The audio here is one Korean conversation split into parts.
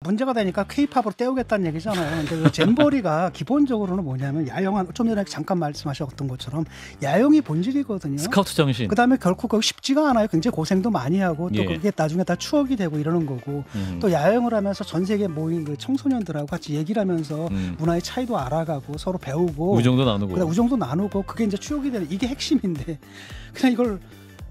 문제가 되니까 K-팝으로 때우겠다는 얘기잖아요. 근데 그 잼버리가 기본적으로는 뭐냐면 야영한 좀 전에 잠깐 말씀하셨던 것처럼 야영이 본질이거든요. 스카우트 정신. 그다음에 결코 그거 쉽지가 않아요. 굉장히 고생도 많이 하고 또 예. 그게 나중에 다 추억이 되고 이러는 거고 또 야영을 하면서 전 세계 모인 그 청소년들하고 같이 얘기를 하면서 문화의 차이도 알아가고 서로 배우고 우정도 나누고. 우정도 나누고 그게 이제 추억이 되는 이게 핵심인데 그냥 이걸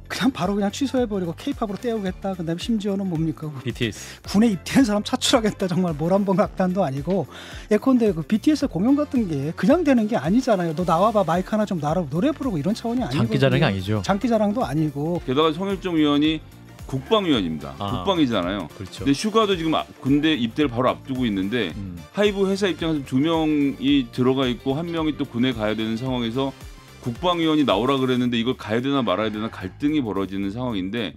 그냥 바로 그냥 취소해버리고 K-팝으로 때우겠다. 그다음에 심지어는 뭡니까? BTS. 군에 입대한 사람 차출하겠다. 정말 모란봉 악단도 아니고 예컨대 그 BTS 공연 같은 게 그냥 되는 게 아니잖아요. 너 나와봐 마이크 하나 좀 놔라 노래 부르고 이런 차원이 아니고 장기자랑이 아니죠. 장기자랑도 아니고. 게다가 성일종 의원이 국방위원입니다. 국방이잖아요. 그렇죠. 근데 휴가도 지금 군대 입대를 바로 앞두고 있는데 하이브 회사 입장에서 2명이 들어가 있고 1명이 또 군에 가야 되는 상황에서 국방위원이 나오라 그랬는데 이걸 가야 되나 말아야 되나 갈등이 벌어지는 상황인데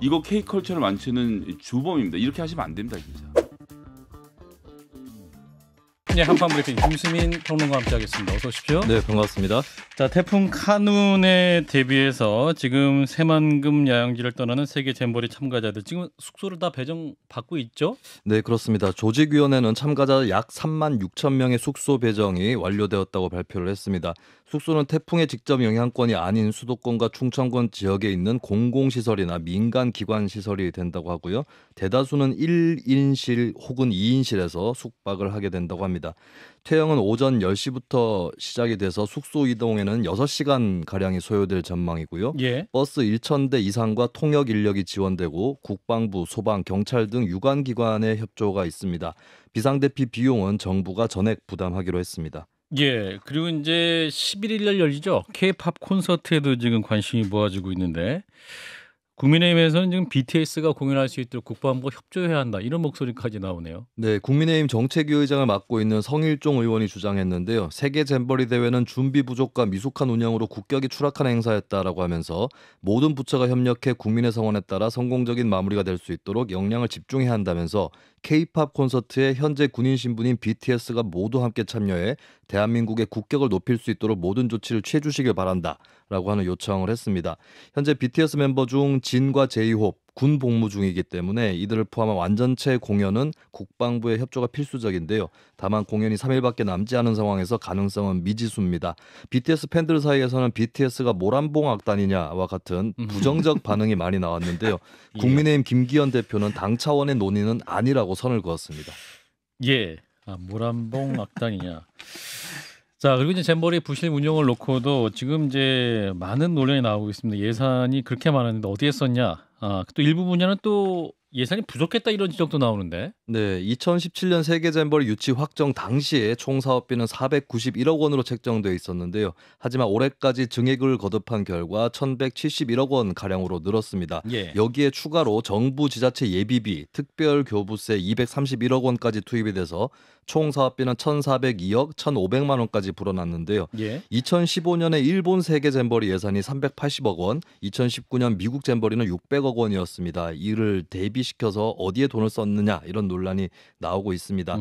이거 K컬처를 만드는 주범입니다. 이렇게 하시면 안 됩니다. 진짜. 네, 한판 브리핑 김수민 평론가와 함께하겠습니다. 어서 오십시오. 네, 반갑습니다. 자, 태풍 카눈에 대비해서 지금 새만금 야영지를 떠나는 세계 잼버리 참가자들 지금 숙소를 다 배정받고 있죠? 네, 그렇습니다. 조직위원회는 참가자 약 3만 6천 명의 숙소 배정이 완료되었다고 발표를 했습니다. 숙소는 태풍의 직접 영향권이 아닌 수도권과 충청권 지역에 있는 공공시설이나 민간기관 시설이 된다고 하고요. 대다수는 1인실 혹은 2인실에서 숙박을 하게 된다고 합니다. 퇴영은 오전 10시부터 시작이 돼서 숙소 이동에는 6시간가량이 소요될 전망이고요. 예. 버스 1,000대 이상과 통역 인력이 지원되고 국방부, 소방, 경찰 등 유관기관의 협조가 있습니다. 비상대피 비용은 정부가 전액 부담하기로 했습니다. 예, 그리고 이제 11일 날 열리죠. K-팝 콘서트에도 지금 관심이 모아지고 있는데 국민의힘에서는 지금 BTS가 공연할 수 있도록 국방부가 협조해야 한다 이런 목소리까지 나오네요. 네, 국민의힘 정책위 의장을 맡고 있는 성일종 의원이 주장했는데요. 세계 잼버리 대회는 준비 부족과 미숙한 운영으로 국격이 추락한 행사였다라고 하면서 모든 부처가 협력해 국민의 성원에 따라 성공적인 마무리가 될 수 있도록 역량을 집중해야 한다면서 K-팝 콘서트에 현재 군인 신분인 BTS가 모두 함께 참여해 대한민국의 국격을 높일 수 있도록 모든 조치를 취해 주시길 바란다라고 하는 요청을 했습니다. 현재 BTS 멤버 중 진과 제이홉 군 복무 중이기 때문에 이들을 포함한 완전체 공연은 국방부의 협조가 필수적인데요. 다만 공연이 3일밖에 남지 않은 상황에서 가능성은 미지수입니다. BTS 팬들 사이에서는 BTS가 모란봉 악단이냐와 같은 부정적 반응이 많이 나왔는데요. 국민의힘 김기현 대표는 당 차원의 논의는 아니라고 선을 그었습니다. 예, 모란봉 악단이냐. 자, 그리고 이제 잼버리 부실 운영을 놓고도 지금 이제 많은 논란이 나오고 있습니다. 예산이 그렇게 많았는데 어디에 썼냐? 또 일부 분야는 또 예산이 부족했다 이런 지적도 나오는데. 네, 2017년 세계 잼버리 유치 확정 당시에 총 사업비는 491억 원으로 책정되어 있었는데요. 하지만 올해까지 증액을 거듭한 결과 1,171억 원 가량으로 늘었습니다. 예. 여기에 추가로 정부 지자체 예비비, 특별 교부세 231억 원까지 투입이 돼서 총 사업비는 1,402억 1,500만 원까지 불어났는데요. 예. 2015년에 일본 세계 잼버리 예산이 380억 원, 2019년 미국 잼버리는 600억 원이었습니다. 이를 대비시켜서 어디에 돈을 썼느냐 이런 논란이 나오고 있습니다.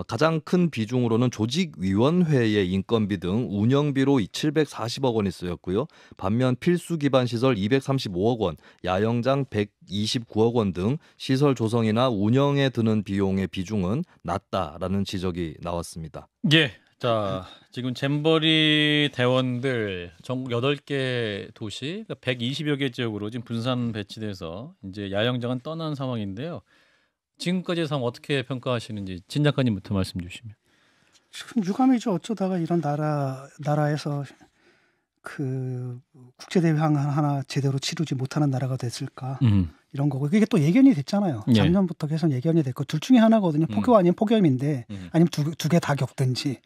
가장 큰 비중으로는 조직위원회의 인건비 등 운영비로 740억 원이 쓰였고요. 반면 필수 기반 시설 235억 원, 야영장 129억 원 등 시설 조성이나 운영에 드는 비용의 비중은 낮다라는 지적이 나왔습니다. 예. 자, 지금 잼버리 대원들 전국 8개 도시, 120여 개 지역으로 지금 분산 배치돼서 이제 야영장은 떠난 상황인데요. 지금까지의 상황 어떻게 평가하시는지 진 작가님부터 말씀 주시면. 지금 유감이죠. 어쩌다가 이런 나라에서 그 국제 대회 하나 제대로 치르지 못하는 나라가 됐을까? 이런 거고 이게 또 예견이 됐잖아요. 예. 작년부터 계속 예견이 됐고 둘 중에 하나거든요. 폭염 아니면 폭염인데 아니면 두 개 다 겪든지.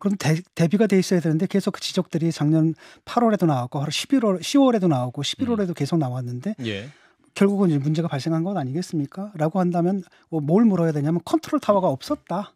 그럼 대비가 돼 있어야 되는데 계속 그 지적들이 작년 8월에도 나왔고 10월에도 나오고 11월에도 계속 나왔는데 예. 결국은 이제 문제가 발생한 건 아니겠습니까? 라고 한다면 뭘 물어야 되냐면 컨트롤 타워가 없었다.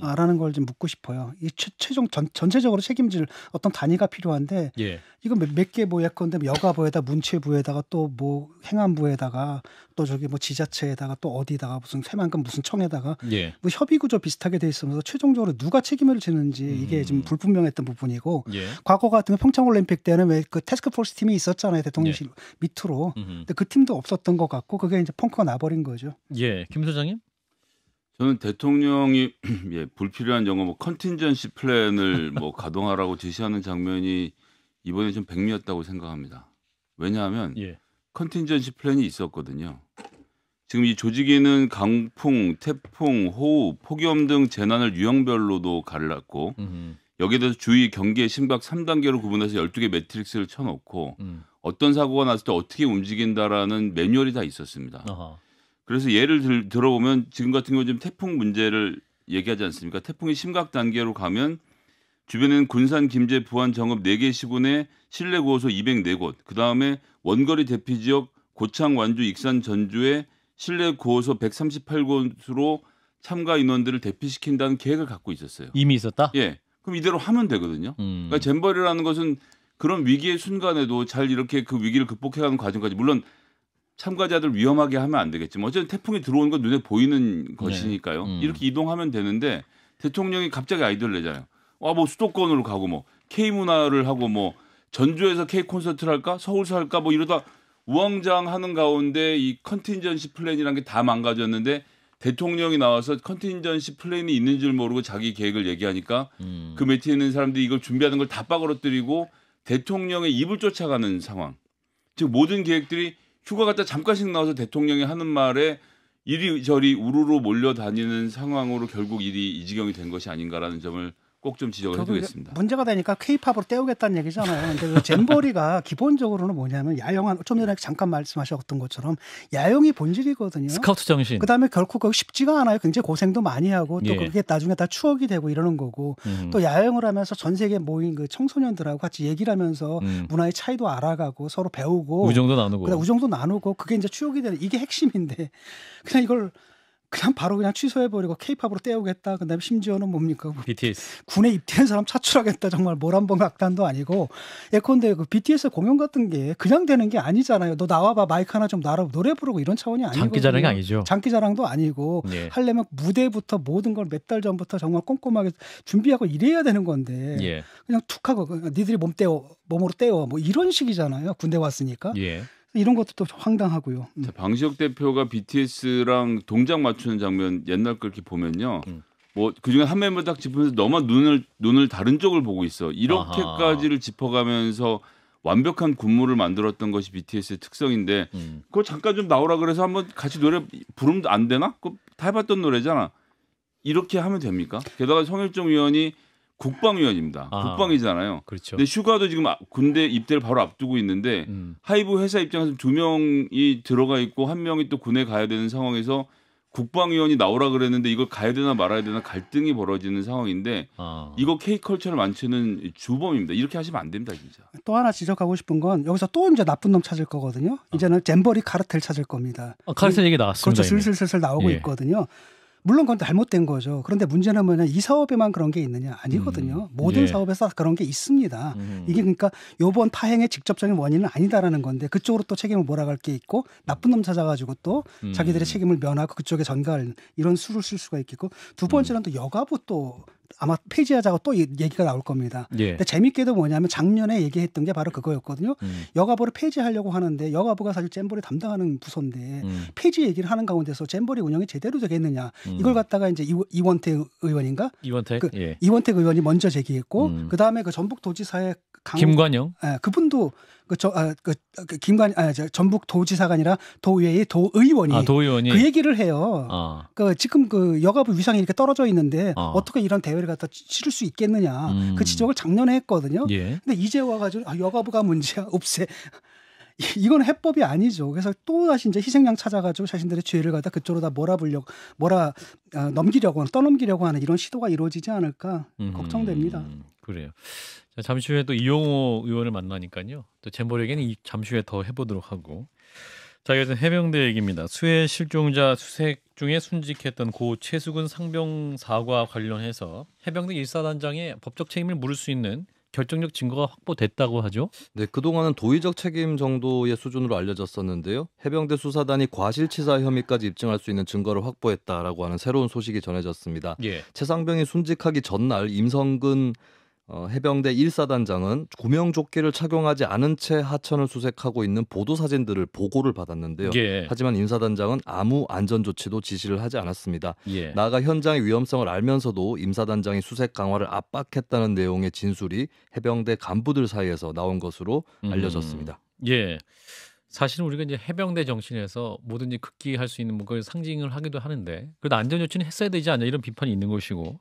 라는 걸 좀 묻고 싶어요. 이 최종 전체적으로 책임질 어떤 단위가 필요한데 예. 이거 몇 개 뭐 예컨대 여가부에다 문체부에다가 또 뭐 행안부에다가 또 저기 뭐 지자체에다가 또 어디다가 무슨 새만금 무슨 청에다가 예. 뭐 협의 구조 비슷하게 돼 있으면서 최종적으로 누가 책임을 지는지 이게 좀 불분명했던 부분이고 예. 과거 같으면 평창올림픽 때는 왜 그 태스크포스 팀이 있었잖아요. 대통령실 밑으로. 근데 그 팀도 없었던 것 같고 그게 이제 펑크가 나버린 거죠. 예. 김 소장님? 저는 대통령이 예, 불필요한 영어 뭐 컨틴전시 플랜을 뭐 가동하라고 지시하는 장면이 이번에 좀 백미였다고 생각합니다. 왜냐하면 예. 컨틴전시 플랜이 있었거든요. 지금 이 조직위는 강풍, 태풍, 호우, 폭염 등 재난을 유형별로도 갈랐고 여기에 대해서 주의, 경계, 심각 3단계로 구분해서 12개 매트릭스를 쳐놓고 어떤 사고가 났을 때 어떻게 움직인다라는 매뉴얼이 다 있었습니다. 아하. 그래서 예를 들어보면 지금 같은 경우 지금 태풍 문제를 얘기하지 않습니까? 태풍이 심각 단계로 가면 주변에는 군산, 김제, 부안, 정읍 4개 시군에 실내 구호소 204곳, 그다음에 원거리 대피 지역 고창, 완주, 익산, 전주에 실내 구호소 138곳으로 참가 인원들을 대피시킨다는 계획을 갖고 있었어요. 이미 있었다? 예. 그럼 이대로 하면 되거든요. 그러니까 잼버리라는 것은 그런 위기의 순간에도 잘 이렇게 그 위기를 극복해가는 과정까지 물론 참가자들 위험하게 하면 안 되겠지만 어쨌든 태풍이 들어오는 건 눈에 보이는 것이니까요. 이렇게 이동하면 되는데 대통령이 갑자기 아이디어를 내잖아요. 뭐 수도권으로 가고 뭐 K문화를 하고 뭐 전주에서 K 콘서트를 할까? 서울서 할까? 뭐 이러다 우왕좌왕하는 가운데 이 컨틴전시 플랜이라는 게 다 망가졌는데 대통령이 나와서 컨틴전시 플랜이 있는 줄 모르고 자기 계획을 얘기하니까 그 매체에 있는 사람들이 이걸 준비하는 걸 다 빠그러뜨리고 대통령의 입을 쫓아가는 상황. 즉 모든 계획들이 휴가 갔다 잠깐씩 나와서 대통령이 하는 말에 이리저리 우르르 몰려다니는 상황으로 결국 일이 이 지경이 된 것이 아닌가라는 점을 꼭 좀 지적을 해두겠습니다. 문제가 되니까 K-팝으로 때우겠다는 얘기잖아요. 근데 그 잼버리가 기본적으로는 뭐냐면 야영한 좀 전에 잠깐 말씀하셨던 것처럼 야영이 본질이거든요. 스카우트 정신. 그다음에 결코 그거 쉽지가 않아요. 굉장히 고생도 많이 하고 또 예. 그게 나중에 다 추억이 되고 이러는 거고 또 야영을 하면서 전 세계 모인 그 청소년들하고 같이 얘기를 하면서 문화의 차이도 알아가고 서로 배우고 우정도 나누고. 그다음 우정도 나누고 그게 이제 추억이 되는 이게 핵심인데 그냥 이걸 그냥 바로 그냥 취소해버리고 K-팝으로 때우겠다. 그다음에 심지어는 뭡니까? BTS. 군에 입대한 사람 차출하겠다. 정말 모란봉 악단도 아니고 예컨대 그 BTS 공연 같은 게 그냥 되는 게 아니잖아요. 너 나와봐 마이크 하나 좀 놔라 노래 부르고 이런 차원이 아니거든요. 장기자랑이 아니죠. 장기자랑도 아니고 예. 하려면 무대부터 모든 걸 몇 달 전부터 정말 꼼꼼하게 준비하고 이래야 되는 건데 예. 그냥 툭 하고 니들이 몸으로 때워 뭐 이런 식이잖아요. 군대 왔으니까. 예. 이런 것도 또 황당하고요. 자, 방시혁 대표가 BTS랑 동작 맞추는 장면 옛날 걸 이렇게 보면요. 뭐 그중에 한 멤버 딱 짚으면서 너만 눈을 다른 쪽을 보고 있어. 이렇게까지를 짚어가면서 완벽한 군무를 만들었던 것이 BTS의 특성인데 그거 잠깐 좀 나오라 그래서 한번 같이 노래 부르면 안 되나? 그거 다 해봤던 노래잖아. 이렇게 하면 됩니까? 게다가 성일종 위원이 국방위원입니다. 국방이잖아요. 그렇죠. 근데 휴가도 지금 군대 입대를 바로 앞두고 있는데 하이브 회사 입장에서 2명이 들어가 있고 1명이 또 군에 가야 되는 상황에서 국방위원이 나오라 그랬는데 이걸 가야 되나 말아야 되나 갈등이 벌어지는 상황인데 이거 K컬처를 만드는 주범입니다. 이렇게 하시면 안 됩니다, 진짜. 또 하나 지적하고 싶은 건 여기서 또 이제 나쁜 놈 찾을 거거든요. 이제는 잼버리 카르텔 찾을 겁니다. 카르텔 얘기 나왔습니다. 그렇죠. 슬슬 나오고 있거든요. 물론 그건 잘못된 거죠. 그런데 문제는 뭐냐 이 사업에만 그런 게 있느냐 아니거든요. 모든 사업에서 그런 게 있습니다. 이게 그러니까 이번 파행의 직접적인 원인은 아니다라는 건데 그쪽으로 또 책임을 몰아갈 게 있고 나쁜 놈 찾아가지고 또 자기들의 책임을 면하고 그쪽에 전가할 이런 수를 쓸 수가 있겠고 두 번째는 또 여가부 또 아마 폐지하자고 또 얘기가 나올 겁니다. 예. 근데 재밌게도 뭐냐면 작년에 얘기했던 게 바로 그거였거든요. 여가부를 폐지하려고 하는데 여가부가 사실 잼버리 담당하는 부서인데 폐지 얘기를 하는 가운데서 잼버리 운영이 제대로 되겠느냐. 이걸 갖다가 이제 이원택 의원인가? 이원택. 예. 이원택 의원이 먼저 제기했고 그다음에 그 전북도지사의 김관영. 그분도 전북도지사가 아니라 도의회의 도의원이 도의원이 그 얘기를 해요. 그 지금 그 여가부 위상이 이렇게 떨어져 있는데 어떻게 이런 대회를 갖다 치를 수 있겠느냐. 그 지적을 작년에 했거든요. 예. 근데 이제 와가지고 여가부가 문제야. 없애. 이건 해법이 아니죠. 그래서 또 다시 이제 희생양 찾아가지고 자신들의 죄를 갖다 그쪽으로 다 떠넘기려고 하는 이런 시도가 이루어지지 않을까 걱정됩니다. 그래요. 자, 잠시 후에 또 이용호 의원을 만나니까요. 또 잼버리 얘기는 잠시 후에 더 해보도록 하고. 자, 이것은 해병대 얘기입니다. 수해 실종자 수색 중에 순직했던 고 최수근 상병 사과 관련해서 해병대 1사단장의 법적 책임을 물을 수 있는 결정적 증거가 확보됐다고 하죠. 네, 그동안은 도의적 책임 정도의 수준으로 알려졌었는데요. 해병대 수사단이 과실치사 혐의까지 입증할 수 있는 증거를 확보했다라고 하는 새로운 소식이 전해졌습니다. 예. 최 상병이 순직하기 전날 임성근 해병대 1사단장은 구명조끼를 착용하지 않은 채 하천을 수색하고 있는 보도사진들을 보고를 받았는데요. 예. 하지만 임사단장은 아무 안전조치도 지시를 하지 않았습니다. 예. 나아가 현장의 위험성을 알면서도 임사단장이 수색 강화를 압박했다는 내용의 진술이 해병대 간부들 사이에서 나온 것으로 알려졌습니다. 예. 사실은 우리가 이제 해병대 정신에서 뭐든지 극기할 수 있는 뭔가를 상징을 하기도 하는데 그래도 안전조치는 했어야 되지 않냐 이런 비판이 있는 것이고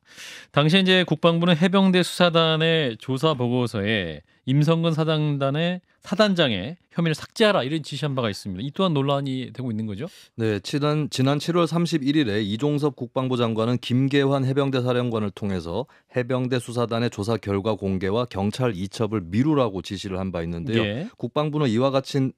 당시에 이제 국방부는 해병대 수사단의 조사 보고서에 임성근 사단장의 혐의를 삭제하라 이런 지시한 바가 있습니다. 이 또한 논란이 되고 있는 거죠? 네, 지난 7월 31일에 이종섭 국방부 장관은 김계환 해병대 사령관을 통해서 해병대 수사단의 조사 결과 공개와 경찰 이첩을 미루라고 지시를 한 바 있는데요. 예. 국방부는 이와 같은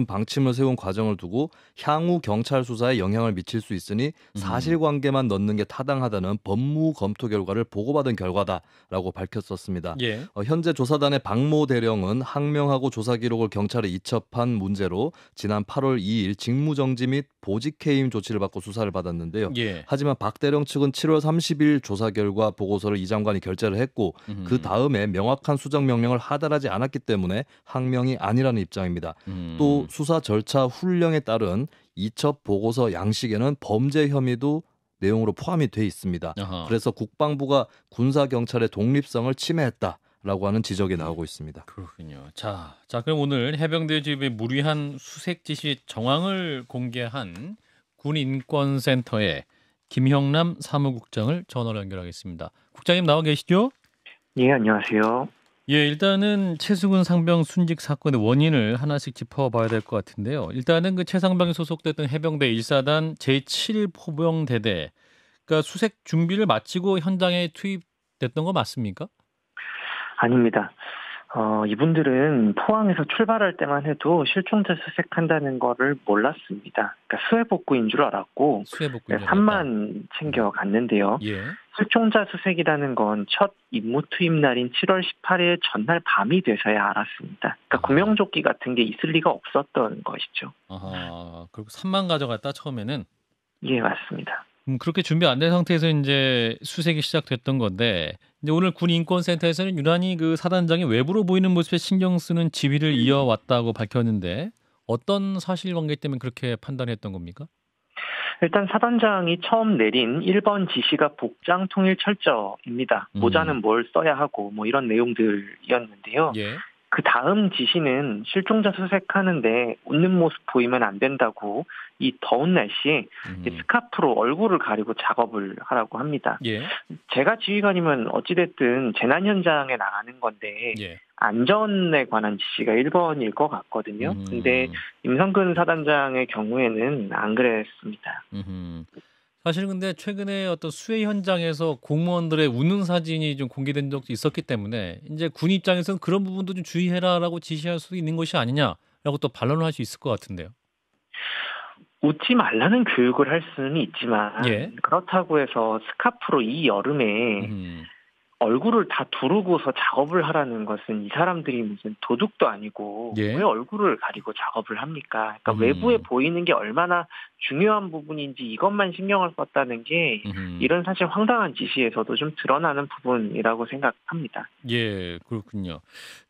방침을 세운 과정을 두고 향후 경찰 수사에 영향을 미칠 수 있으니 사실관계만 넣는 게 타당하다는 법무 검토 결과를 보고받은 결과다라고 밝혔었습니다. 예. 현재 조사단의 박모 대령은 항명하고 조사 기록을 경찰에 이첩한 문제로 지난 8월 2일 직무정지 및 보직해임 조치를 받고 수사를 받았는데요. 예. 하지만 박 대령 측은 7월 30일 조사 결과 보고서를 이 장관이 결재를 했고 그 다음에 명확한 수정 명령을 하달하지 않았기 때문에 항명이 아니라는 입장입니다. 또 수사 절차 훈령에 따른 이첩 보고서 양식에는 범죄 혐의도 내용으로 포함이 돼 있습니다. 아하. 그래서 국방부가 군사 경찰의 독립성을 침해했다. 라고 하는 지적이 나오고 있습니다. 그렇군요. 자, 그럼 오늘 해병대 주입의 무리한 수색 지시 정황을 공개한 군인권센터의 김형남 사무국장을 전화로 연결하겠습니다. 국장님 나와 계시죠? 예, 안녕하세요. 예, 일단은 최수근 상병 순직 사건의 원인을 하나씩 짚어봐야 될 것 같은데요. 일단은 그 최상병이 소속됐던 해병대 1사단 제7포병대대, 그러니까 수색 준비를 마치고 현장에 투입됐던 거 맞습니까? 아닙니다. 이분들은 포항에서 출발할 때만 해도 실종자 수색한다는 거를 몰랐습니다. 그러니까 수해복구인 줄 알았고 산만 챙겨갔는데요. 예. 실종자 수색이라는 건 첫 임무 투입 날인 7월 18일 전날 밤이 돼서야 알았습니다. 그러니까 구명조끼 같은 게 있을 리가 없었던 것이죠. 아하, 그리고 산만 가져갔다 처음에는? 예, 맞습니다. 그렇게 준비 안 된 상태에서 이제 수색이 시작됐던 건데 이제 오늘 군인권센터에서는 유난히 그 사단장이 외부로 보이는 모습에 신경 쓰는 지휘를 이어왔다고 밝혔는데 어떤 사실관계 때문에 그렇게 판단했던 겁니까? 일단 사단장이 처음 내린 1번 지시가 복장 통일 철저입니다. 모자는 뭘 써야 하고 뭐 이런 내용들이었는데요. 예. 그 다음 지시는 실종자 수색하는데 웃는 모습 보이면 안 된다고 이 더운 날씨에 스카프로 얼굴을 가리고 작업을 하라고 합니다. 예. 제가 지휘관이면 어찌됐든 재난 현장에 나가는 건데 예. 안전에 관한 지시가 1번일 것 같거든요. 근데 임성근 사단장의 경우에는 안 그랬습니다. 사실 근데 최근에 어떤 수해 현장에서 공무원들의 웃는 사진이 좀 공개된 적도 있었기 때문에 이제 군 입장에서는 그런 부분도 좀 주의해라라고 지시할 수도 있는 것이 아니냐라고 또 반론을 할 수 있을 것 같은데요. 웃지 말라는 교육을 할 수는 있지만 예. 그렇다고 해서 스카프로 이 여름에 얼굴을 다 두르고서 작업을 하라는 것은 이 사람들이 무슨 도둑도 아니고 예. 왜 얼굴을 가리고 작업을 합니까? 그러니까 외부에 보이는 게 얼마나 중요한 부분인지 이것만 신경을 썼다는 게 이런 사실 황당한 지시에서도 좀 드러나는 부분이라고 생각합니다. 예, 그렇군요.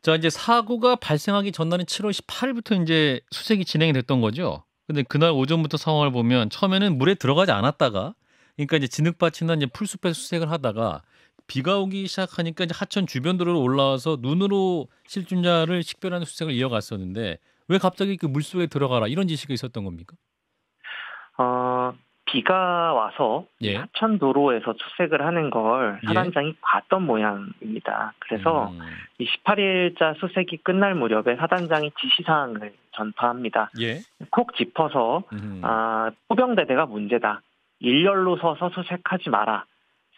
자, 이제 사고가 발생하기 전날인 7월 18일부터 이제 수색이 진행이 됐던 거죠. 근데 그날 오전부터 상황을 보면 처음에는 물에 들어가지 않았다가 그러니까 이제 진흙밭이나 이제 풀숲에서 수색을 하다가 비가 오기 시작하니까 이제 하천 주변 도로로 올라와서 눈으로 실종자를 식별하는 수색을 이어갔었는데 왜 갑자기 그 물속에 들어가라 이런 지시가 있었던 겁니까? 비가 와서 예. 하천 도로에서 수색을 하는 걸 사단장이 봤던 모양입니다. 그래서 이 18일자 수색이 끝날 무렵에 사단장이 지시사항을 전파합니다. 예. 콕 짚어서 포병대대가 문제다. 일렬로 서서 수색하지 마라.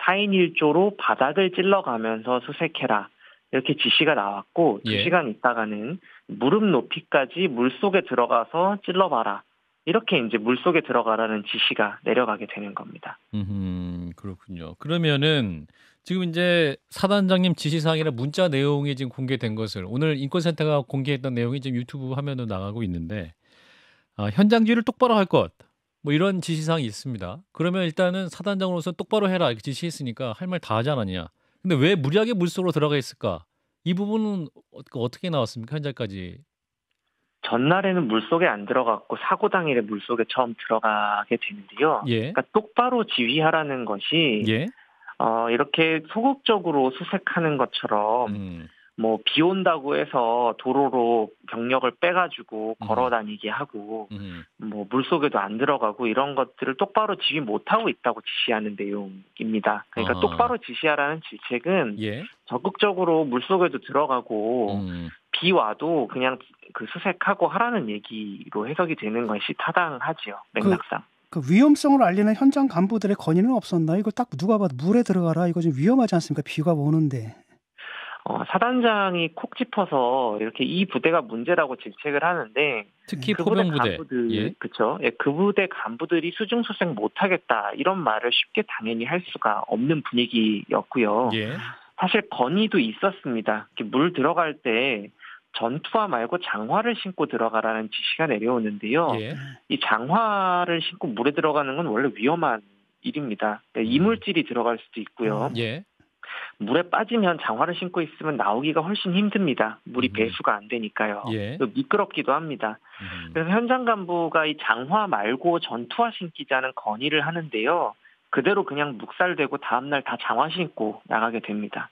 4인 1조로 바닥을 찔러가면서 수색해라. 이렇게 지시가 나왔고 2시간 있다가는 무릎 높이까지 물속에 들어가서 찔러봐라. 이렇게 이제 물속에 들어가라는 지시가 내려가게 되는 겁니다. 그렇군요. 그러면은 지금 이제 사단장님 지시사항이나 문자 내용이 지금 공개된 것을 오늘 인권센터가 공개했던 내용이 지금 유튜브 화면으로 나가고 있는데 현장 지휘를 똑바로 할 것. 뭐 이런 지시사항이 있습니다. 그러면 일단은 사단장으로서 똑바로 해라 이렇게 지시했으니까 할 말 다 하지 않았냐. 근데 왜 무리하게 물속으로 들어가 있을까? 이 부분은 어떻게 나왔습니까? 현재까지. 전날에는 물속에 안 들어갔고 사고 당일에 물속에 처음 들어가게 되는데요. 예. 그러니까 똑바로 지휘하라는 것이 예. 이렇게 소극적으로 수색하는 것처럼 뭐 비 온다고 해서 도로로 병력을 빼가지고 걸어 다니게 하고 뭐 물속에도 안 들어가고 이런 것들을 똑바로 지휘 못하고 있다고 지시하는 내용입니다. 그러니까 똑바로 지시하라는 질책은 예. 적극적으로 물속에도 들어가고 비 와도 그냥 그 수색하고 하라는 얘기로 해석이 되는 것이 타당하지요. 맥락상. 그 위험성을 알리는 현장 간부들의 건의는 없었나? 이거 딱 누가 봐도 물에 들어가라. 이거 좀 위험하지 않습니까? 비가 오는데. 사단장이 콕 짚어서 이렇게 이 부대가 문제라고 질책을 하는데 특히 그 포병 부대 간부들, 예. 그렇죠. 예, 그 부대 간부들이 수중 수색 못하겠다 이런 말을 쉽게 당연히 할 수가 없는 분위기였고요. 예. 사실 건의도 있었습니다. 물 들어갈 때 전투화 말고 장화를 신고 들어가라는 지시가 내려오는데요. 예. 이 장화를 신고 물에 들어가는 건 원래 위험한 일입니다. 이물질이 들어갈 수도 있고요. 예. 물에 빠지면 장화를 신고 있으면 나오기가 훨씬 힘듭니다. 물이 배수가 안 되니까요. 예. 미끄럽기도 합니다. 그래서 현장 간부가 이 장화 말고 전투화 신기자는 건의를 하는데요. 그대로 그냥 묵살되고 다음날 다 장화 신고 나가게 됩니다.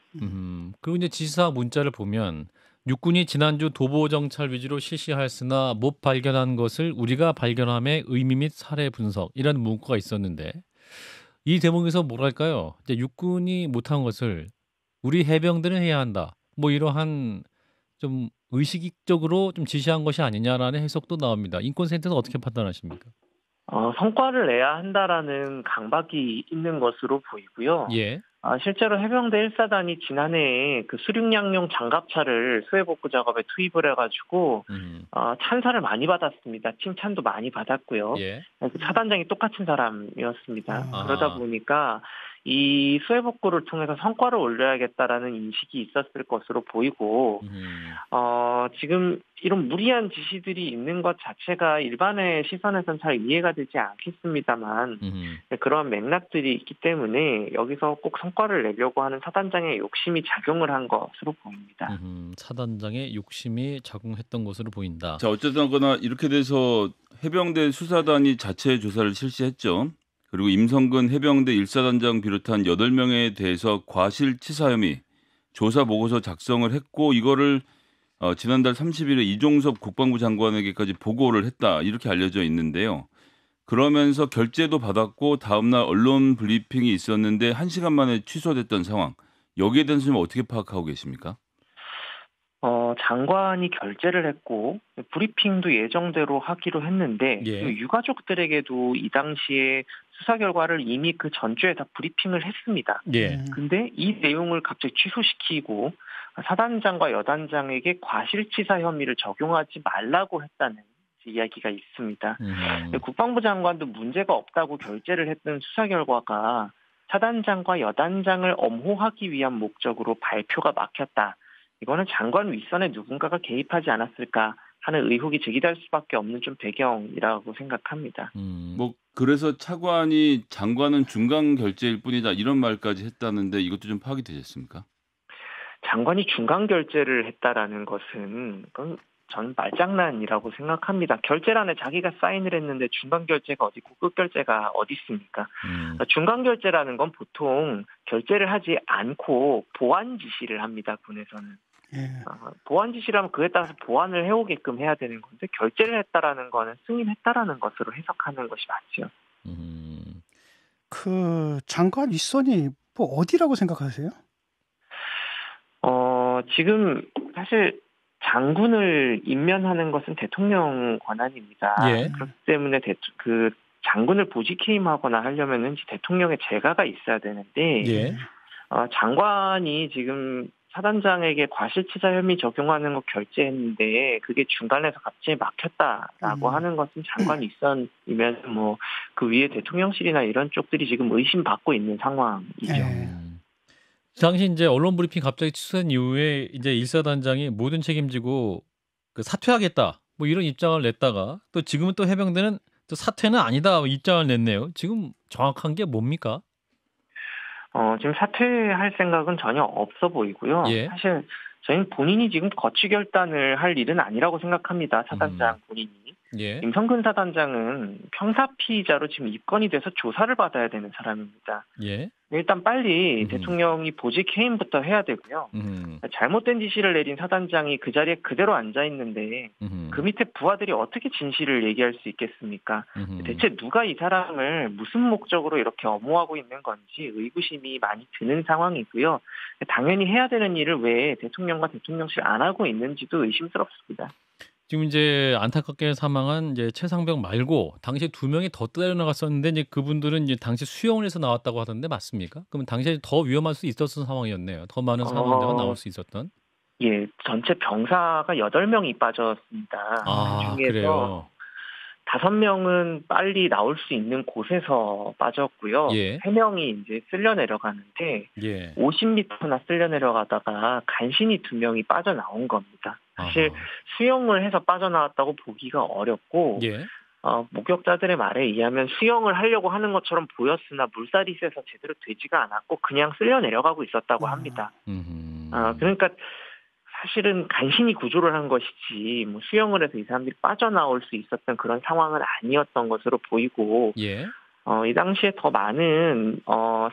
그리고 이제 지시사 문자를 보면 육군이 지난주 도보 정찰 위주로 실시하였으나 못 발견한 것을 우리가 발견함의 의미 및 사례 분석 이라는 문구가 있었는데 이 대목에서 뭐랄까요? 이제 육군이 못한 것을 우리 해병들은 해야 한다. 뭐 이러한 좀 의식적으로 좀 지시한 것이 아니냐라는 해석도 나옵니다. 인권센터는 어떻게 판단하십니까? 성과를 내야 한다라는 강박이 있는 것으로 보이고요. 예. 실제로 해병대 1사단이 지난해에 그 수륙양용 장갑차를 수해복구 작업에 투입을 해가지고 찬사를 많이 받았습니다. 칭찬도 많이 받았고요. 예. 사단장이 똑같은 사람이었습니다. 그러다 보니까 이 수해복구를 통해서 성과를 올려야겠다라는 인식이 있었을 것으로 보이고 지금 이런 무리한 지시들이 있는 것 자체가 일반의 시선에선 잘 이해가 되지 않겠습니다만 그런 맥락들이 있기 때문에 여기서 꼭 성과를 내려고 하는 사단장의 욕심이 작용을 한 것으로 보입니다. 사단장의 욕심이 작용했던 것으로 보인다. 자, 어쨌든 거나 이렇게 돼서 해병대 수사단이 자체 조사를 실시했죠. 그리고 임성근 해병대 1사단장 비롯한 8명에 대해서 과실치사 혐의 조사 보고서 작성을 했고 이거를 지난달 30일에 이종섭 국방부 장관에게까지 보고를 했다 이렇게 알려져 있는데요. 그러면서 결재도 받았고 다음날 언론 브리핑이 있었는데 1시간 만에 취소됐던 상황. 여기에 대해서 좀 어떻게 파악하고 계십니까? 장관이 결재를 했고 브리핑도 예정대로 하기로 했는데 예. 유가족들에게도 이 당시에 수사 결과를 이미 그 전주에 다 브리핑을 했습니다. 예. 근데 이 내용을 갑자기 취소시키고 사단장과 여단장에게 과실치사 혐의를 적용하지 말라고 했다는 이야기가 있습니다. 국방부 장관도 문제가 없다고 결재를 했던 수사 결과가 사단장과 여단장을 엄호하기 위한 목적으로 발표가 막혔다. 이거는 장관 윗선에 누군가가 개입하지 않았을까 하는 의혹이 제기될 수밖에 없는 좀 배경이라고 생각합니다. 뭐 그래서 차관이 장관은 중간 결재일 뿐이다 이런 말까지 했다는데 이것도 좀 파악이 되셨습니까? 장관이 중간 결재를 했다라는 것은 그건 저는 말장난이라고 생각합니다. 결재란에 자기가 사인을 했는데 중간 결재가 어디고 끝 결재가 어디 있습니까? 중간 결재라는 건 보통 결재를 하지 않고 보완 지시를 합니다. 군에서는. 보완 지시를 하면 그에 따라서 보완을 해오게끔 해야 되는 건데 결재를 했다라는 거는 승인했다라는 것으로 해석하는 것이 맞죠. 그 장관 윗선이 뭐 어디라고 생각하세요? 지금 사실 장군을 임면하는 것은 대통령 권한입니다. 예. 그렇기 때문에 그 장군을 보직해임하거나 하려면은 대통령의 재가가 있어야 되는데 예. 장관이 지금 사단장에게 과실치사 혐의 적용하는 거 결재했는데 그게 중간에서 갑자기 막혔다라고 하는 것은 장관 윗선이면 뭐 그 위에 대통령실이나 이런 쪽들이 지금 의심받고 있는 상황이죠. 당시 이제 언론 브리핑 갑자기 취소된 이후에 이제 1사단장이 모든 책임지고 그 사퇴하겠다 뭐 이런 입장을 냈다가 또 지금은 또 해병대는 또 사퇴는 아니다 입장을 냈네요. 지금 정확한 게 뭡니까? 지금 사퇴할 생각은 전혀 없어 보이고요. 예. 사실 저희는 본인이 지금 거취 결단을 할 일은 아니라고 생각합니다. 사단장 본인이. 예. 임성근 사단장은 평사 피의자로 지금 입건이 돼서 조사를 받아야 되는 사람입니다. 예. 일단 빨리 대통령이 보직 해임부터 해야 되고요. 잘못된 지시를 내린 사단장이 그 자리에 그대로 앉아 있는데 그 밑에 부하들이 어떻게 진실을 얘기할 수 있겠습니까? 대체 누가 이 사람을 무슨 목적으로 이렇게 엄호하고 있는 건지 의구심이 많이 드는 상황이고요. 당연히 해야 되는 일을 왜 대통령과 대통령실 안 하고 있는지도 의심스럽습니다. 지금 이제 안타깝게 사망한 이제 최상병 말고 당시에 2명이 더 떠내려 나갔었는데 이제 그분들은 이제 당시 수용을 해서 나왔다고 하던데 맞습니까? 그러면 당시에 더 위험할 수 있었던 상황이었네요. 더 많은 사망자가 나올 수 있었던. 예, 전체 병사가 8명이 빠졌습니다. 아, 그중에서 그래요. 5명은 빨리 나올 수 있는 곳에서 빠졌고요. 예. 3명이 이제 쓸려 내려가는데 예. 50m나 쓸려 내려가다가 간신히 2명이 빠져나온 겁니다. 사실 아하. 수영을 해서 빠져나왔다고 보기가 어렵고 예. 목격자들의 말에 의하면 수영을 하려고 하는 것처럼 보였으나 물살이 세서 제대로 되지가 않았고 그냥 쓸려 내려가고 있었다고 합니다. 그러니까 사실은 간신히 구조를 한 것이지 뭐 수영을 해서 이 사람들이 빠져나올 수 있었던 그런 상황은 아니었던 것으로 보이고 예. 이 당시에 더 많은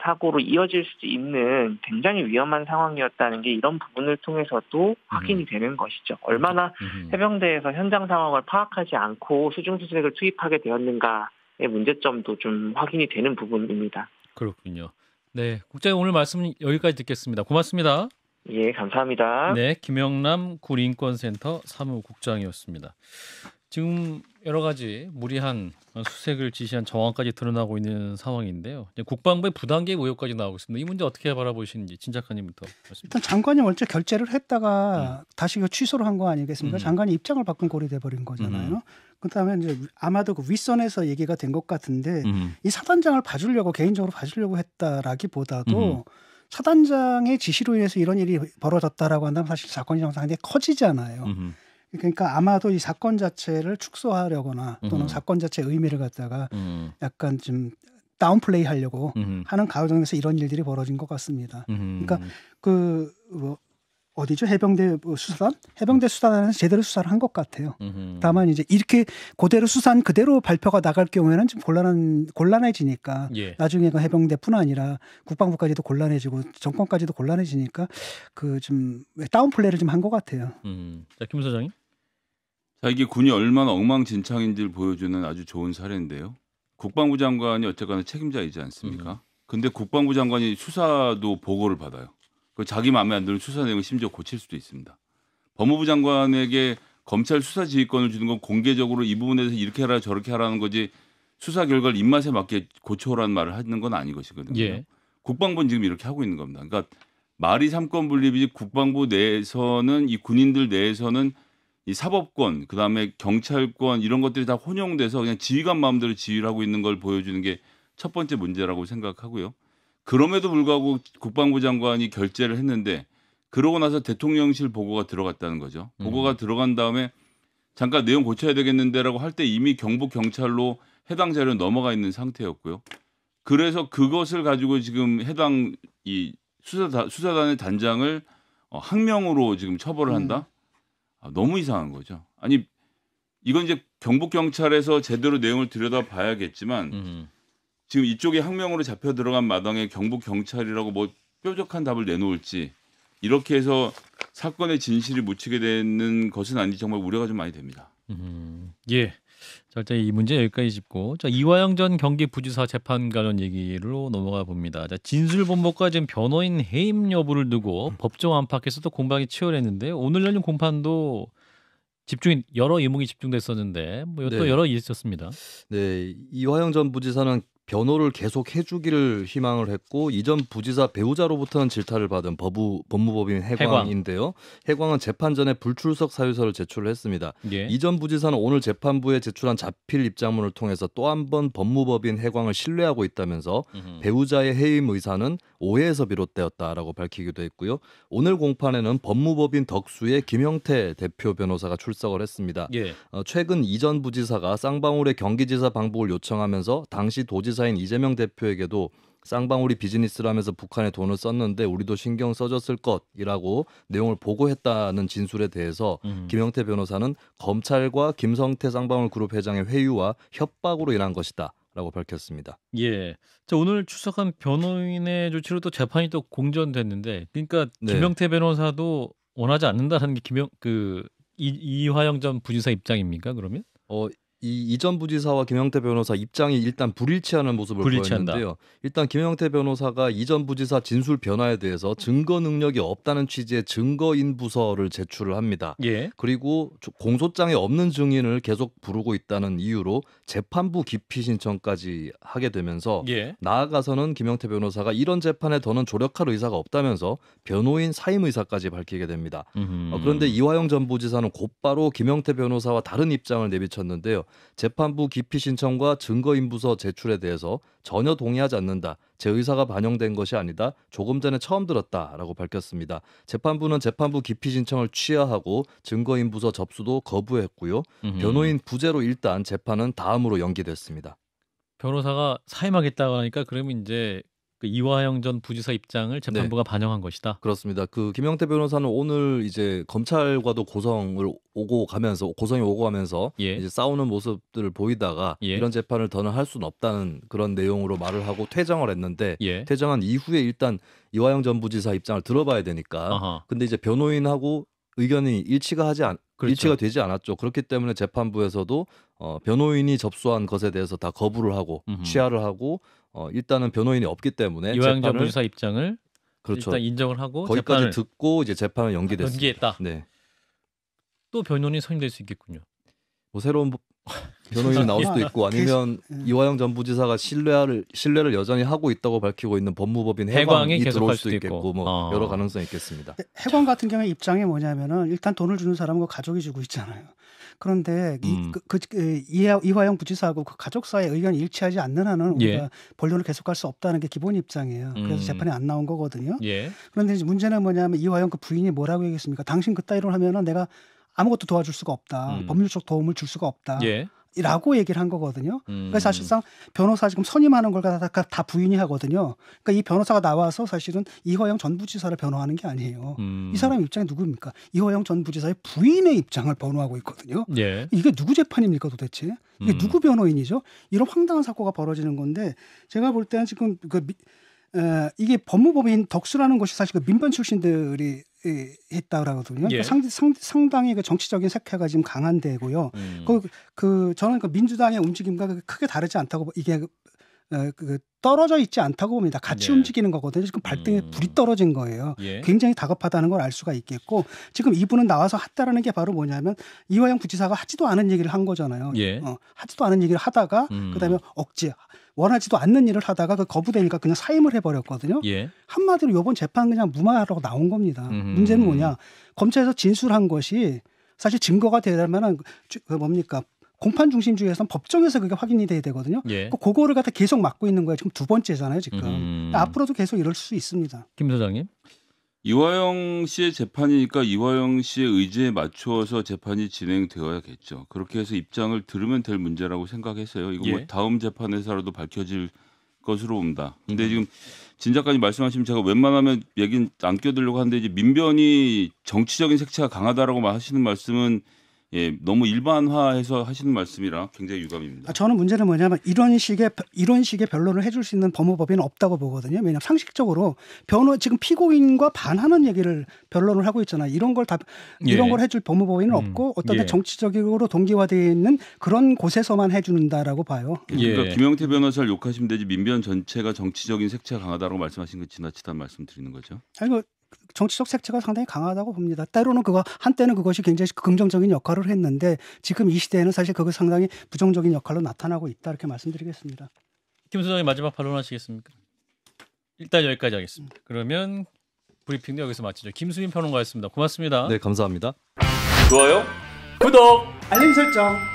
사고로 이어질 수 있는 굉장히 위험한 상황이었다는 게 이런 부분을 통해서도 확인이 되는 것이죠. 얼마나 해병대에서 현장 상황을 파악하지 않고 수중수색을 투입하게 되었는가의 문제점도 좀 확인이 되는 부분입니다. 그렇군요. 네, 국장님 오늘 말씀 여기까지 듣겠습니다. 고맙습니다. 예, 감사합니다. 네, 김영남 구인권센터 사무국장이었습니다. 지금 여러 가지 무리한 수색을 지시한 정황까지 드러나고 있는 상황인데요. 이제 국방부의 부단계 의혹까지 나오고 있습니다. 이 문제 어떻게 바라보시는지 진 작가님부터 말씀. 일단 장관이 먼저 결재를 했다가 다시 그 취소를 한 거 아니겠습니까? 장관이 입장을 바꾼 꼴이 돼버린 거잖아요. 그다음에 이제 아마도 그 윗선에서 얘기가 된 것 같은데 이 사단장을 봐주려고 개인적으로 봐주려고 했다라기보다도 사단장의 지시로 인해서 이런 일이 벌어졌다라고 한다면 사실 사건이 상당히 커지잖아요. 그러니까 아마도 이 사건 자체를 축소하려거나 또는 사건 자체의 의미를 갖다가 약간 좀 다운플레이 하려고 하는 과정에서 이런 일들이 벌어진 것 같습니다. 그러니까 어디죠? 해병대 수사단? 해병대 수사단에서 제대로 수사를 한 것 같아요. 다만 이제 이렇게 그대로 수사한 그대로 발표가 나갈 경우에는 좀 곤란해지니까 예. 나중에 그 해병대뿐 아니라 국방부까지도 곤란해지고 정권까지도 곤란해지니까 그 좀 다운플레이를 좀 한 것 같아요. 자, 김 소장님. 자, 이게 군이 얼마나 엉망진창인지를 보여주는 아주 좋은 사례인데요. 국방부 장관이 어쨌거나 책임자이지 않습니까? 근데 국방부 장관이 수사도 보고를 받아요. 자기 마음에 안 드는 수사 내용을 심지어 고칠 수도 있습니다. 법무부 장관에게 검찰 수사 지휘권을 주는 건 공개적으로 이 부분에 대해서 이렇게 하라 저렇게 하라는 거지 수사 결과를 입맛에 맞게 고쳐오라는 말을 하는 건 아닌 것이거든요. 예. 국방부는 지금 이렇게 하고 있는 겁니다. 그러니까 말이 삼권 분립이지 국방부 내에서는 이 군인들 내에서는 이 사법권 그다음에 경찰권 이런 것들이 다 혼용돼서 그냥 지휘관 마음대로 지휘를 하고 있는 걸 보여주는 게 첫 번째 문제라고 생각하고요. 그럼에도 불구하고 국방부 장관이 결재를 했는데 그러고 나서 대통령실 보고가 들어갔다는 거죠. 보고가 들어간 다음에 잠깐 내용 고쳐야 되겠는데라고 할 때 이미 경북 경찰로 해당 자료 넘어가 있는 상태였고요. 그래서 그것을 가지고 지금 해당 이 수사단의 단장을 항명으로 지금 처벌을 한다? 너무 이상한 거죠. 아니 이건 이제 경북 경찰에서 제대로 내용을 들여다봐야겠지만 지금 이쪽에 항명으로 잡혀 들어간 마당에 경북 경찰이라고 뭐 뾰족한 답을 내놓을지 이렇게 해서 사건의 진실이 묻히게 되는 것은 아닌지 정말 우려가 좀 많이 됩니다. 예. 자, 일단 이 문제 여기까지 짚고 자, 이화영 전 경기부지사 재판 관련 얘기로 넘어가 봅니다. 자, 진술본복과 지금 변호인 해임 여부를 두고 법정 안팎에서도 공방이 치열했는데 오늘 열린 공판도 여러 의혹이 집중됐었는데 뭐 또 여러 일이 있었습니다. 네, 이화영 전 부지사는 변호를 계속 해주기를 희망을 했고 이전 부지사 배우자로부터는 질타를 받은 법무법인 해광인데요. 해광은 재판 전에 불출석 사유서를 제출을 했습니다. 예. 이전 부지사는 오늘 재판부에 제출한 자필 입장문을 통해서 또 한 번 법무법인 해광을 신뢰하고 있다면서 배우자의 해임 의사는 오해에서 비롯되었다라고 밝히기도 했고요. 오늘 공판에는 법무법인 덕수의 김형태 대표 변호사가 출석을 했습니다. 예. 최근 이전 부지사가 쌍방울의 경기지사 방북을 요청하면서 당시 도지사인 이재명 대표에게도 쌍방울이 비즈니스를 하면서 북한에 돈을 썼는데 우리도 신경 써줬을 것이라고 내용을 보고했다는 진술에 대해서 김영태 변호사는 검찰과 김성태 쌍방울 그룹 회장의 회유와 협박으로 인한 것이다 라고 밝혔습니다. 예. 자, 오늘 출석한 변호인의 조치로 또 재판이 또 공전됐는데, 그러니까 네. 김영태 변호사도 원하지 않는다는 게 이화영 전 부지사 입장입니까? 그러면? 이전 부지사와 김영태 변호사 입장이 일단 불일치하는 모습을 보였는데요. 일단 김영태 변호사가 이전 부지사 진술 변화에 대해서 증거 능력이 없다는 취지의 증거인부서를 제출을 합니다. 예. 그리고 공소장에 없는 증인을 계속 부르고 있다는 이유로 재판부 기피 신청까지 하게 되면서 예. 나아가서는 김영태 변호사가 이런 재판에 더는 조력할 의사가 없다면서 변호인 사임 의사까지 밝히게 됩니다. 그런데 이화영 전 부지사는 곧바로 김영태 변호사와 다른 입장을 내비쳤는데요. 재판부 기피 신청과 증거인부서 제출에 대해서 전혀 동의하지 않는다. 제 의사가 반영된 것이 아니다. 조금 전에 처음 들었다라고 밝혔습니다. 재판부는 재판부 기피 신청을 취하하고 증거인부서 접수도 거부했고요. 변호인 부재로 일단 재판은 다음으로 연기됐습니다. 변호사가 사임하겠다고 하니까 그러면 이제 그 이화영 전 부지사 입장을 재판부가 반영한 것이다. 그렇습니다. 그 김영태 변호사는 오늘 이제 검찰과도 고성이 오고 가면서 예. 이제 싸우는 모습들을 보이다가 예. 이런 재판을 더는 할 수는 없다는 그런 내용으로 말을 하고 퇴정을 했는데 예. 퇴정한 이후에 일단 이화영 전 부지사 입장을 들어봐야 되니까. 아하. 근데 이제 변호인하고 의견이 일치가 되지 않았죠. 그렇기 때문에 재판부에서도 변호인이 접수한 것에 대해서 다 거부를 하고 취하를 하고 일단은 변호인이 없기 때문에 이화영 전 부지사 입장을 그렇죠. 일단 인정을 하고 거기까지 재판을 듣고 이제 재판을 연기됐습니다. 연기했다. 네. 또 변호인이 선임될 수 있겠군요. 뭐 새로운 변호인이 나올 수도 있고 아니면 이화영 전 부지사가 신뢰를 여전히 하고 있다고 밝히고 있는 법무법인 해광이 들어올 수도 있겠고 뭐 여러 가능성이 있겠습니다. 해광 같은 경우에 입장이 뭐냐면은 일단 돈을 주는 사람은 가족이 주고 있잖아요. 그런데 이화영 부지사하고 그 가족 사이의 의견이 일치하지 않는 한은 우리가 본론을 계속할 수 없다는 게 기본 입장이에요. 그래서 재판에 안 나온 거거든요. 예. 그런데 이제 문제는 뭐냐면 이화영 그 부인이 뭐라고 얘기했습니까? 당신 그따위로 하면은 내가 아무것도 도와줄 수가 없다. 법률적 도움을 줄 수가 없다. 예. 라고 얘기를 한 거거든요. 그러니까 사실상 변호사 지금 선임하는 걸 다 부인이 하거든요. 그러니까 이 변호사가 나와서 사실은 이화영 전 부지사를 변호하는 게 아니에요. 이 사람 입장이 누구입니까? 이화영 전 부지사의 부인의 입장을 변호하고 있거든요. 예. 이게 누구 재판입니까 도대체? 이게 누구 변호인이죠? 이런 황당한 사고가 벌어지는 건데 제가 볼 때는 지금 이게 법무법인 덕수라는 것이 사실 그 민변 출신들이 했다 그러거든요. 예. 그러니까 상당히 그 정치적인 색채가 지금 강한 데고요. 저는 그 민주당의 움직임과 크게 다르지 않다고 이게 떨어져 있지 않다고 봅니다. 같이 움직이는 거거든요. 지금 발등에 불이 떨어진 거예요. 굉장히 다급하다는 걸 알 수가 있겠고 지금 이분은 나와서 했다라는 게 바로 뭐냐면 이화영 부지사가 하지도 않은 얘기를 한 거잖아요. 하지도 않은 얘기를 하다가 그다음에 원하지도 않는 일을 하다가 그 거부되니까 그냥 사임을 해버렸거든요. 한마디로 이번 재판 그냥 무마하라고 나온 겁니다. 문제는 뭐냐. 검찰에서 진술한 것이 사실 증거가 되려면 뭡니까. 공판 중심주의에서는 법정에서 그게 확인이 돼야 되거든요. 그거를 갖다 계속 막고 있는 거예요. 지금 두 번째잖아요. 지금. 앞으로도 계속 이럴 수 있습니다. 김 소장님. 이화영 씨의 재판이니까 이화영 씨의 의지에 맞추어서 재판이 진행되어야겠죠. 그렇게 해서 입장을 들으면 될 문제라고 생각했어요. 이거 뭐 다음 재판에서라도 밝혀질 것으로 봅니다. 근데 지금 진 작가님 말씀하시면 제가 웬만하면 얘기는 안 끼어들려고 하는데 이제 민변이 정치적인 색채가 강하다라고 하시는 말씀은 너무 일반화해서 하시는 말씀이라 굉장히 유감입니다. 저는 문제는 뭐냐면 이런 식의 변론을 해줄 수 있는 법무법인은 없다고 보거든요. 왜냐하면 상식적으로 지금 피고인과 반하는 얘기를 변론을 하고 있잖아요. 이런 걸 해줄 법무법인은 없고 어떤 정치적으로 동기화되어 있는 그런 곳에서만 해준다라고 봐요. 그러니까 김영태 변호사를 욕하시면 되지 민변 전체가 정치적인 색채가 강하다고 말씀하신 거 지나치다는 말씀 드리는 거죠. 아니 정치적 색채가 상당히 강하다고 봅니다. 때로는 한때는 그것이 굉장히 긍정적인 역할을 했는데 지금 이 시대에는 사실 그것이 상당히 부정적인 역할로 나타나고 있다 이렇게 말씀드리겠습니다. 김 소장님 마지막 반론하시겠습니까? 일단 여기까지 하겠습니다. 그러면 브리핑도 여기서 마치죠. 김수민 평론가였습니다. 고맙습니다. 네, 감사합니다. 좋아요, 구독, 알림 설정.